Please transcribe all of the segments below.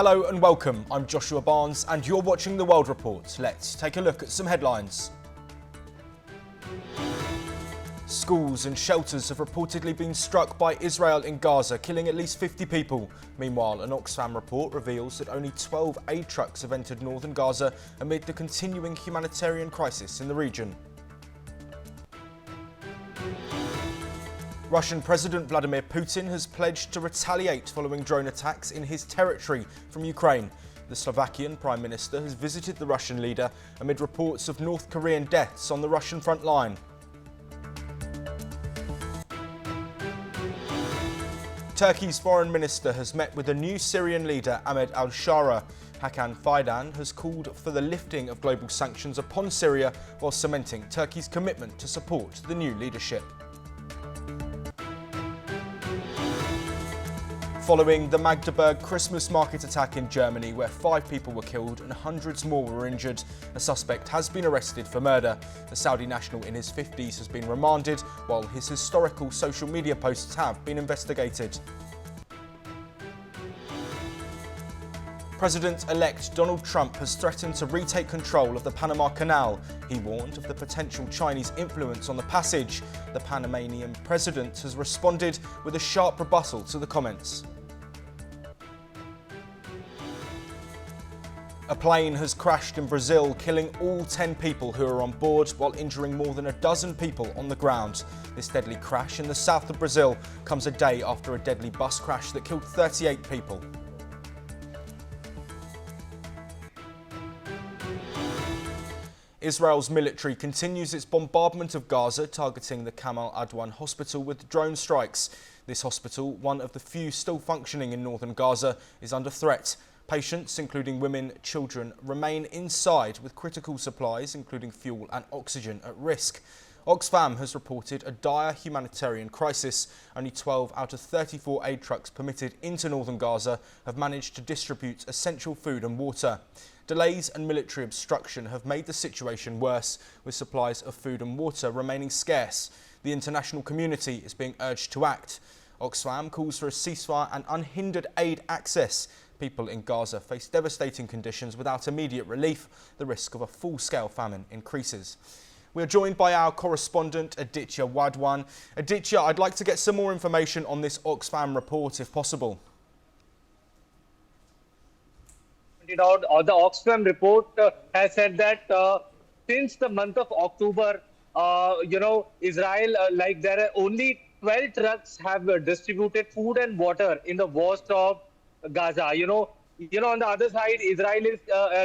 Hello and welcome, I'm Joshua Barnes and you're watching The World Report. Let's take a look at some headlines. Schools and shelters have reportedly been struck by Israel in Gaza, killing at least 50 people. Meanwhile, an Oxfam report reveals that only 12 aid trucks have entered northern Gaza amid the continuing humanitarian crisis in the region. Russian President Vladimir Putin has pledged to retaliate following drone attacks in his territory from Ukraine. The Slovakian Prime Minister has visited the Russian leader amid reports of North Korean deaths on the Russian front line. Turkey's foreign minister has met with the new Syrian leader Ahmed al-Shara. Hakan Fidan has called for the lifting of global sanctions upon Syria while cementing Turkey's commitment to support the new leadership. Following the Magdeburg Christmas market attack in Germany, where 5 people were killed and hundreds more were injured, a suspect has been arrested for murder. The Saudi national in his 50s has been remanded, while his historical social media posts have been investigated. President-elect Donald Trump has threatened to retake control of the Panama Canal. He warned of the potential Chinese influence on the passage. The Panamanian president has responded with a sharp rebuttal to the comments. A plane has crashed in Brazil, killing all 10 people who were on board while injuring more than a dozen people on the ground. This deadly crash in the south of Brazil comes a day after a deadly bus crash that killed 38 people. Israel's military continues its bombardment of Gaza, targeting the Kamal Adwan hospital with drone strikes. This hospital, one of the few still functioning in northern Gaza, is under threat. Patients, including women, children, remain inside with critical supplies, including fuel and oxygen, at risk. Oxfam has reported a dire humanitarian crisis. Only 12 out of 34 aid trucks permitted into northern Gaza have managed to distribute essential food and water. Delays and military obstruction have made the situation worse, with supplies of food and water remaining scarce. The international community is being urged to act. Oxfam calls for a ceasefire and unhindered aid access. People in Gaza face devastating conditions without immediate relief. The risk of a full-scale famine increases. We are joined by our correspondent, Aditya Wadwan. Aditya, I'd like to get some more information on this Oxfam report, if possible. The Oxfam report has said that since the month of October, Israel, there are only 12 trucks have distributed food and water in the west of Gaza. On the other side, Israel is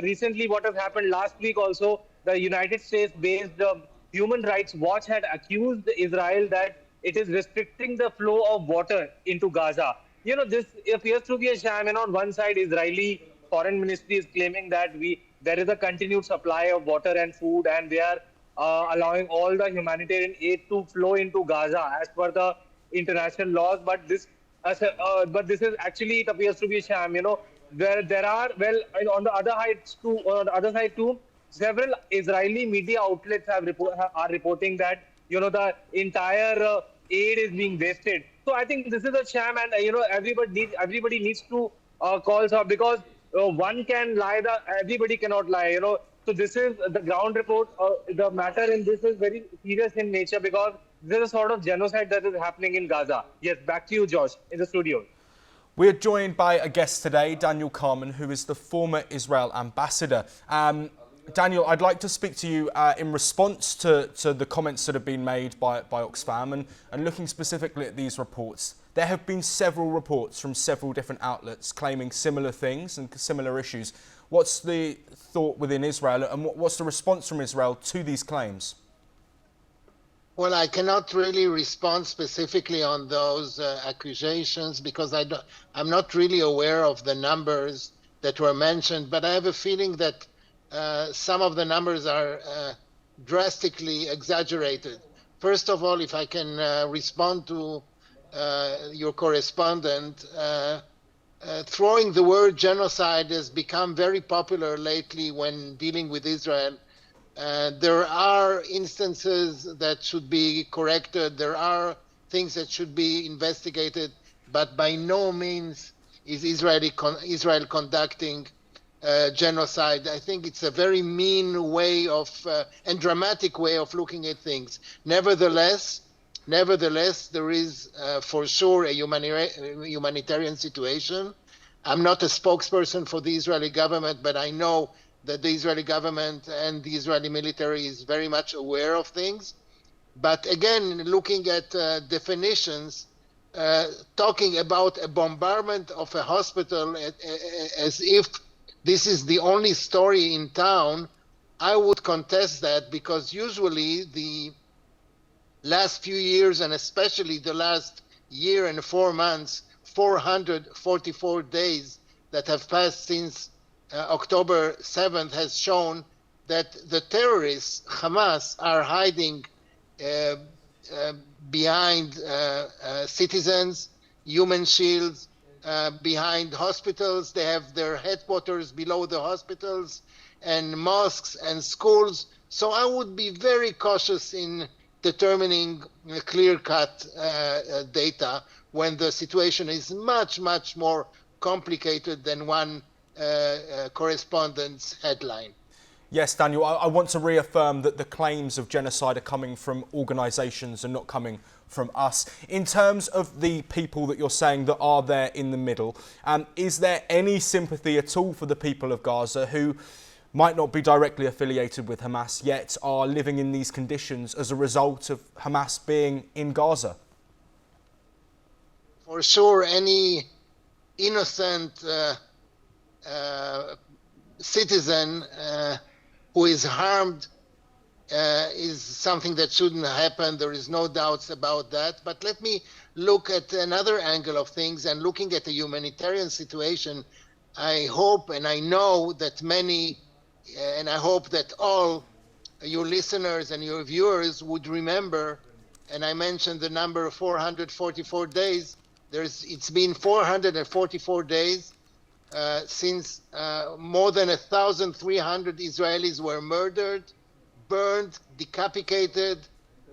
recently, what has happened last week also, the United States-based Human Rights Watch had accused Israel that it is restricting the flow of water into Gaza. This appears to be a sham. On one side, Israeli Foreign Ministry is claiming that there is a continued supply of water and food, and they are allowing all the humanitarian aid to flow into Gaza as per the international laws. But this is actually, it appears to be a sham. There are, on the other side too, several Israeli media outlets are reporting that the entire aid is being wasted. So I think this is a sham, and everybody needs to call up, because one can lie, everybody cannot lie. So this is the ground report. The matter in this is very serious in nature, because there is a sort of genocide that is happening in Gaza. Yes, back to you, Josh, in the studio. We are joined by a guest today, Daniel Carman, who is the former Israel ambassador. Daniel, I'd like to speak to you in response to the comments that have been made by Oxfam and looking specifically at these reports. There have been several reports from several different outlets claiming similar things and similar issues. What's the thought within Israel, and what's the response from Israel to these claims? Well, I cannot really respond specifically on those accusations, because I'm not really aware of the numbers that were mentioned, but I have a feeling that some of the numbers are drastically exaggerated. First of all, if I can respond to your correspondent, throwing the word genocide has become very popular lately when dealing with Israel. There are instances that should be corrected. There are things that should be investigated, but by no means is Israel conducting genocide. I think it's a very mean way of and dramatic way of looking at things. Nevertheless, there is for sure a humanitarian situation. I'm not a spokesperson for the Israeli government, but I know that the Israeli government and the Israeli military is very much aware of things. But again, looking at definitions, talking about a bombardment of a hospital as if this is the only story in town, I would contest that, because usually the last few years, and especially the last year and 4 months, 444 days that have passed since October 7th has shown that the terrorists, Hamas, are hiding behind citizens, human shields, behind hospitals. They have their headquarters below the hospitals, and mosques and schools. So I would be very cautious in determining clear-cut data when the situation is much, much more complicated than one correspondent's headline. Yes, Daniel, I want to reaffirm that the claims of genocide are coming from organisations and not coming from us. In terms of the people that you're saying that are there in the middle, is there any sympathy at all for the people of Gaza who might not be directly affiliated with Hamas, yet are living in these conditions as a result of Hamas being in Gaza? For sure, any innocent citizen who is harmed is something that shouldn't happen. There is no doubts about that. But let me look at another angle of things, and looking at the humanitarian situation. I hope and I know that many, and I hope that all your listeners and your viewers would remember, and I mentioned the number of 444 days. It's been 444 days since more than 1,300 Israelis were murdered, burned, decapitated,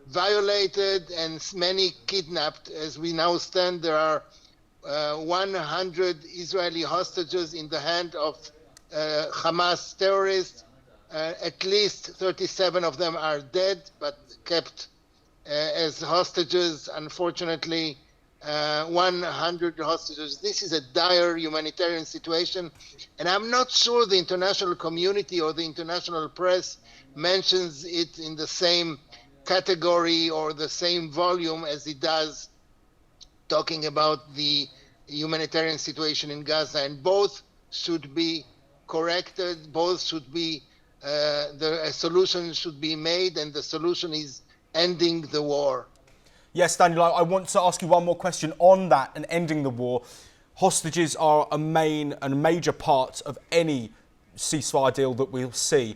violated, and many kidnapped. As we now stand, there are 100 Israeli hostages in the hand of Hamas terrorists. At least 37 of them are dead, but kept as hostages, unfortunately. 100 hostages. This is a dire humanitarian situation, and I'm not sure the international community or the international press mentions it in the same category or the same volume as it does talking about the humanitarian situation in Gaza. And both should be corrected, both should be, a solution should be made, and the solution is ending the war. Yes, Daniel, I want to ask you one more question on that and ending the war. Hostages are a major part of any ceasefire deal that we'll see.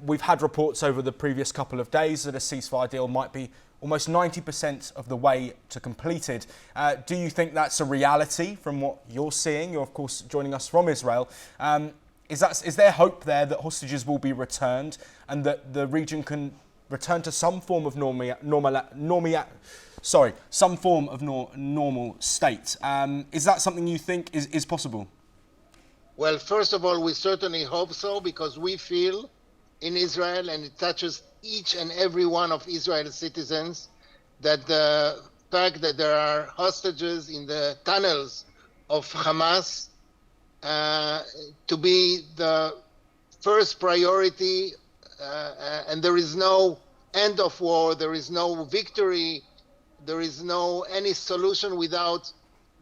We've had reports over the previous couple of days that a ceasefire deal might be almost 90% of the way to completed. Do you think that's a reality from what you're seeing? You're, of course, joining us from Israel. Is there hope there that hostages will be returned and that the region can return to some form of normal state? Is that something you think is possible? Well, first of all, we certainly hope so, because we feel in Israel, and it touches each and every one of Israel's citizens, that the fact that there are hostages in the tunnels of Hamas to be the first priority, and there is no end of war, there is no victory, there is no any solution without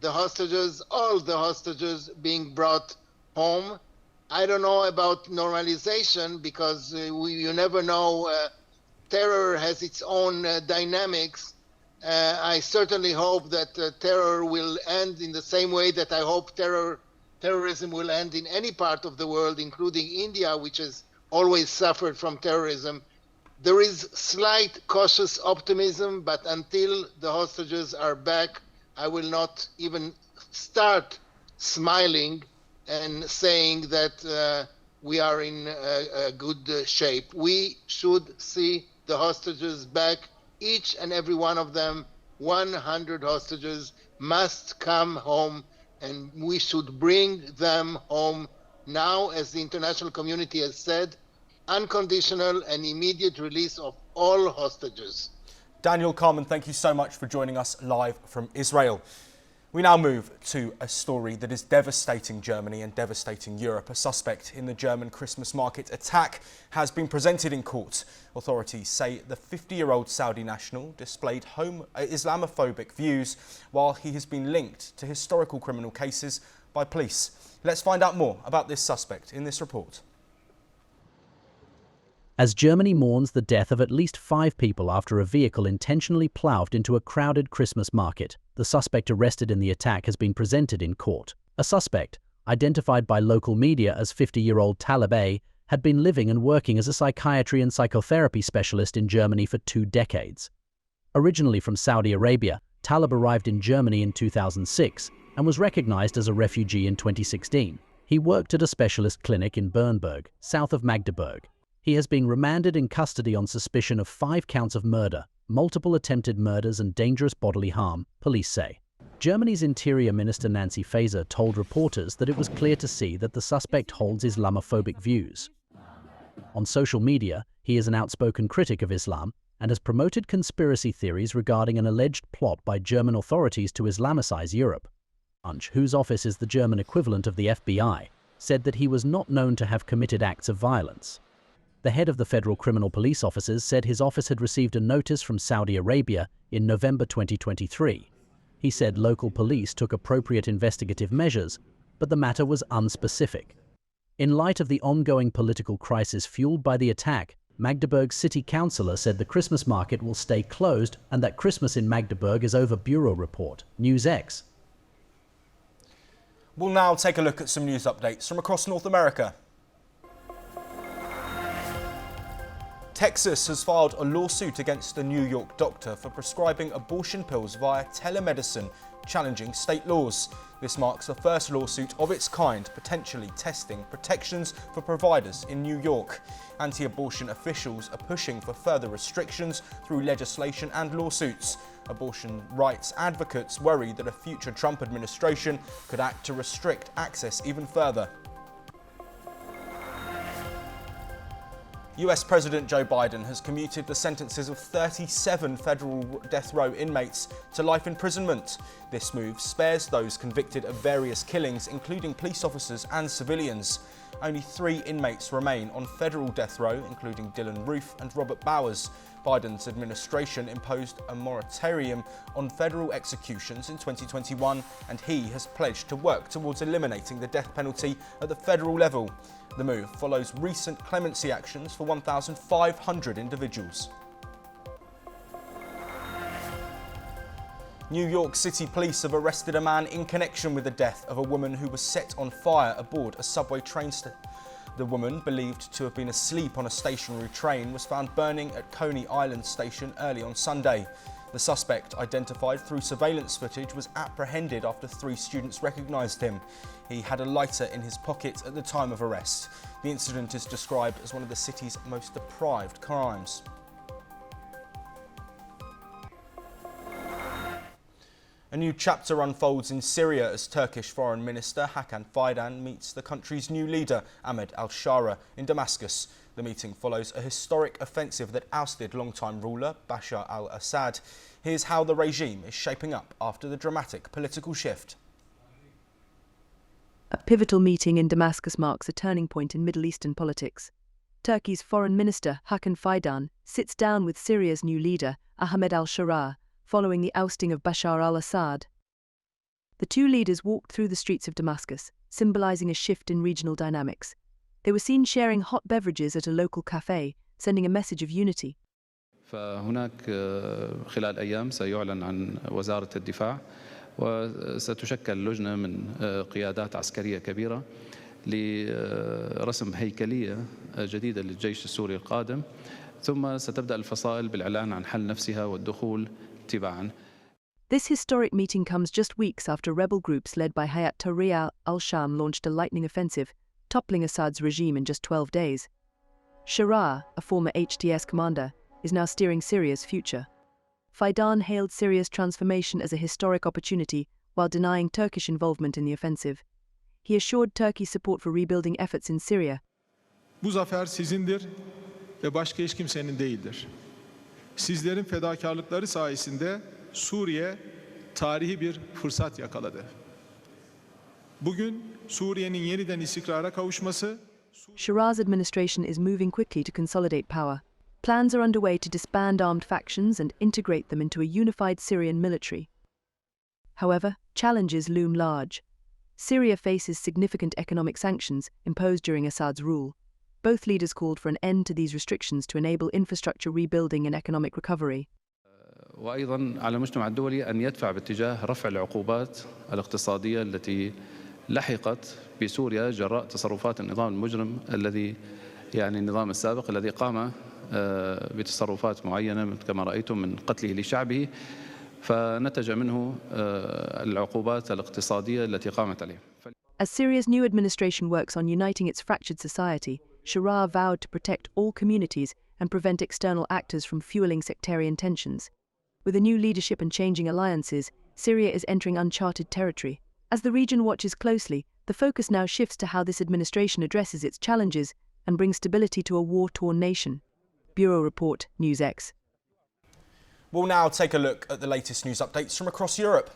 the hostages, all the hostages being brought home. I don't know about normalization, because you never know. Terror has its own dynamics. I certainly hope that terror will end in the same way that I hope terrorism will end in any part of the world, including India, which has always suffered from terrorism. There is slight cautious optimism, but until the hostages are back, I will not even start smiling and saying that we are in a good shape. We should see the hostages back, each and every one of them. 100 hostages must come home and we should bring them home now, as the international community has said, unconditional and immediate release of all hostages. Daniel Carman, thank you so much for joining us live from Israel. We now move to a story that is devastating Germany and devastating Europe. A suspect in the German Christmas market attack has been presented in court. Authorities say the 50-year-old Saudi national displayed Islamophobic views while he has been linked to historical criminal cases by police. Let's find out more about this suspect in this report. As Germany mourns the death of at least 5 people after a vehicle intentionally ploughed into a crowded Christmas market, the suspect arrested in the attack has been presented in court. A suspect, identified by local media as 50-year-old Talib A, had been living and working as a psychiatry and psychotherapy specialist in Germany for 2 decades. Originally from Saudi Arabia, Talib arrived in Germany in 2006 and was recognized as a refugee in 2016. He worked at a specialist clinic in Bernburg, south of Magdeburg. He has been remanded in custody on suspicion of 5 counts of murder, multiple attempted murders and dangerous bodily harm, police say. Germany's Interior Minister Nancy Faeser told reporters that it was clear to see that the suspect holds Islamophobic views. On social media, he is an outspoken critic of Islam and has promoted conspiracy theories regarding an alleged plot by German authorities to Islamicize Europe. Munch, whose office is the German equivalent of the FBI, said that he was not known to have committed acts of violence. The head of the Federal Criminal Police Officers said his office had received a notice from Saudi Arabia in November 2023. He said local police took appropriate investigative measures, but the matter was unspecific. In light of the ongoing political crisis fueled by the attack, Magdeburg City Councillor said the Christmas market will stay closed and that Christmas in Magdeburg is over. Bureau report, NewsX. We'll now take a look at some news updates from across North America. Texas has filed a lawsuit against a New York doctor for prescribing abortion pills via telemedicine, challenging state laws. This marks the first lawsuit of its kind, potentially testing protections for providers in New York. Anti-abortion officials are pushing for further restrictions through legislation and lawsuits. Abortion rights advocates worry that a future Trump administration could act to restrict access even further. US President Joe Biden has commuted the sentences of 37 federal death row inmates to life imprisonment. This move spares those convicted of various killings, including police officers and civilians. Only 3 inmates remain on federal death row, including Dylan Roof and Robert Bowers. Biden's administration imposed a moratorium on federal executions in 2021, and he has pledged to work towards eliminating the death penalty at the federal level. The move follows recent clemency actions for 1,500 individuals. New York City police have arrested a man in connection with the death of a woman who was set on fire aboard a subway train station. The woman, believed to have been asleep on a stationary train, was found burning at Coney Island station early on Sunday. The suspect, identified through surveillance footage, was apprehended after 3 students recognised him. He had a lighter in his pocket at the time of arrest. The incident is described as one of the city's most deprived crimes. A new chapter unfolds in Syria as Turkish Foreign Minister Hakan Fidan meets the country's new leader, Ahmed al-Shara, in Damascus. The meeting follows a historic offensive that ousted longtime ruler Bashar al-Assad. Here's how the regime is shaping up after the dramatic political shift. A pivotal meeting in Damascus marks a turning point in Middle Eastern politics. Turkey's Foreign Minister Hakan Fidan sits down with Syria's new leader, Ahmed al-Shara, following the ousting of Bashar al-Assad. The 2 leaders walked through the streets of Damascus, symbolizing a shift in regional dynamics. They were seen sharing hot beverages at a local cafe, sending a message of unity. فهناك خلال أيام سيعلن عن وزارة الدفاع وستشكل لجنة من قيادات عسكرية كبيرة لرسم هيكلية جديدة للجيش السوري القادم ثم ستبدأ الفصائل بالإعلان عن حل نفسها والدخول تباعا. This historic meeting comes just weeks after rebel groups led by Hayat Tahrir al-Sham launched a lightning offensive, toppling Assad's regime in just 12 days. Shara, a former HTS commander, is now steering Syria's future. Fidan hailed Syria's transformation as a historic opportunity, while denying Turkish involvement in the offensive. He assured Turkey's support for rebuilding efforts in Syria. Bu zafer sizindir ve başka hiç kimsenin değildir. Sizlerin fedakarlıkları sayesinde Suriye tarihi bir fırsat yakaladı. Bugün Suriye'nin yeniden istikrara kavuşması. Shirah's administration is moving quickly to consolidate power. Plans are underway to disband armed factions and integrate them into a unified Syrian military. However, challenges loom large. Syria faces significant economic sanctions imposed during Assad's rule. Both leaders called for an end to these restrictions to enable infrastructure rebuilding and economic recovery. وأيضا على المجتمع الدولي أن يدفع باتجاه رفع العقوبات الاقتصادية التي لحقت بسوريا جراء تصرفات النظام المجرم النظام السابق الذي قام بتصرفات معينة كما رأيتم من قتله لشعبه فنتج منه العقوبات الاقتصادية التي قامت عليه. As Syria's new administration works on uniting its fractured society, Shirah vowed to protect all communities and prevent external actors from fueling sectarian tensions. With a new leadership and changing alliances, Syria is entering uncharted territory. As the region watches closely, the focus now shifts to how this administration addresses its challenges and brings stability to a war-torn nation. Bureau Report, NewsX. We'll now take a look at the latest news updates from across Europe.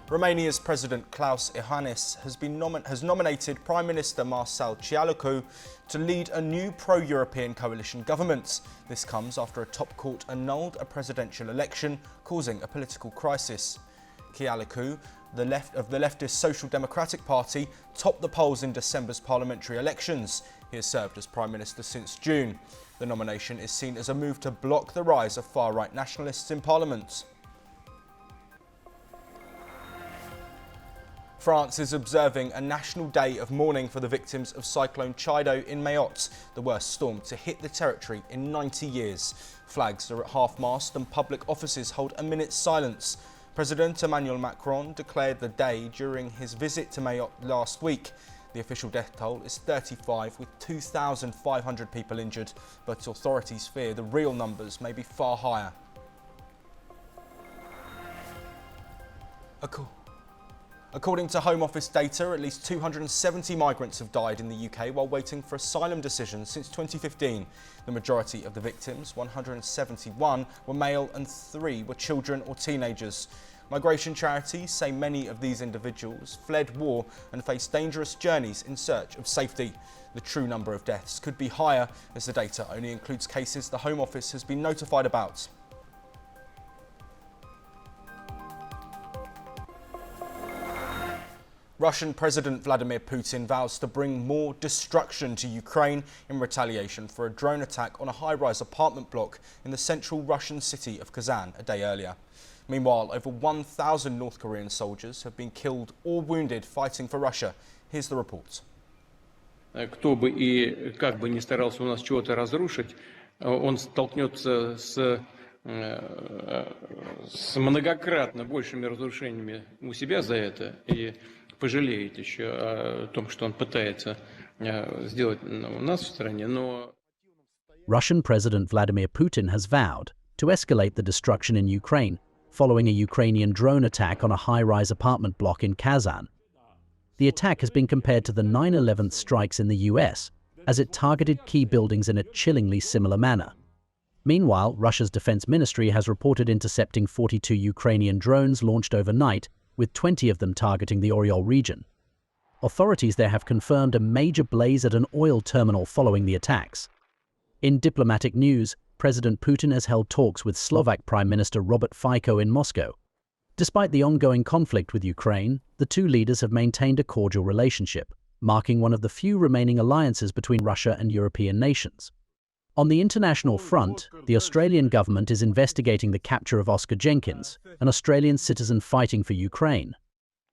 Romania's President Klaus Iohannis has nominated Prime Minister Marcel Ciolacu to lead a new pro-European coalition government. This comes after a top court annulled a presidential election, causing a political crisis. Ciolacu, of the leftist Social Democratic Party, topped the polls in December's parliamentary elections. He has served as Prime Minister since June. The nomination is seen as a move to block the rise of far-right nationalists in Parliament. France is observing a national day of mourning for the victims of Cyclone Chido in Mayotte, the worst storm to hit the territory in 90 years. Flags are at half-mast and public offices hold a minute's silence. President Emmanuel Macron declared the day during his visit to Mayotte last week. The official death toll is 35, with 2,500 people injured, but authorities fear the real numbers may be far higher. According to Home Office data, at least 270 migrants have died in the UK while waiting for asylum decisions since 2015. The majority of the victims, 171, were male and 3 were children or teenagers. Migration charities say many of these individuals fled war and faced dangerous journeys in search of safety. The true number of deaths could be higher, as the data only includes cases the Home Office has been notified about. Russian President Vladimir Putin vows to bring more destruction to Ukraine in retaliation for a drone attack on a high-rise apartment block in the central Russian city of Kazan a day earlier. Meanwhile, over 1,000 North Korean soldiers have been killed or wounded fighting for Russia. Here's the report. Кто бы и как бы ни старался у нас чего-то разрушить, он столкнется с многократно большими разрушениями у себя за это и пожалеет еще о том, что он пытается сделать у нас в стране, но... Russian President Vladimir Putin has vowed to escalate the destruction in Ukraine following a Ukrainian drone attack on a high-rise apartment block in Kazan. The attack has been compared to the 9/11 strikes in the US, as it targeted key buildings in a chillingly similar manner. Meanwhile, Russia's defense ministry has reported intercepting 42 Ukrainian drones launched overnight, with 20 of them targeting the Oryol region. Authorities there have confirmed a major blaze at an oil terminal following the attacks. In diplomatic news, President Putin has held talks with Slovak Prime Minister Robert Fico in Moscow. Despite the ongoing conflict with Ukraine, the two leaders have maintained a cordial relationship, marking one of the few remaining alliances between Russia and European nations. On the international front, the Australian government is investigating the capture of Oscar Jenkins, an Australian citizen fighting for Ukraine.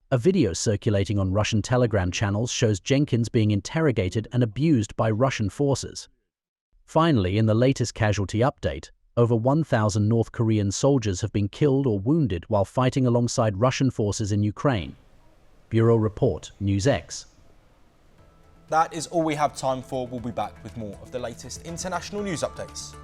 A video circulating on Russian Telegram channels shows Jenkins being interrogated and abused by Russian forces. Finally, in the latest casualty update, over 1,000 North Korean soldiers have been killed or wounded while fighting alongside Russian forces in Ukraine. Bureau Report, NewsX. That is all we have time for. We'll be back with more of the latest international news updates.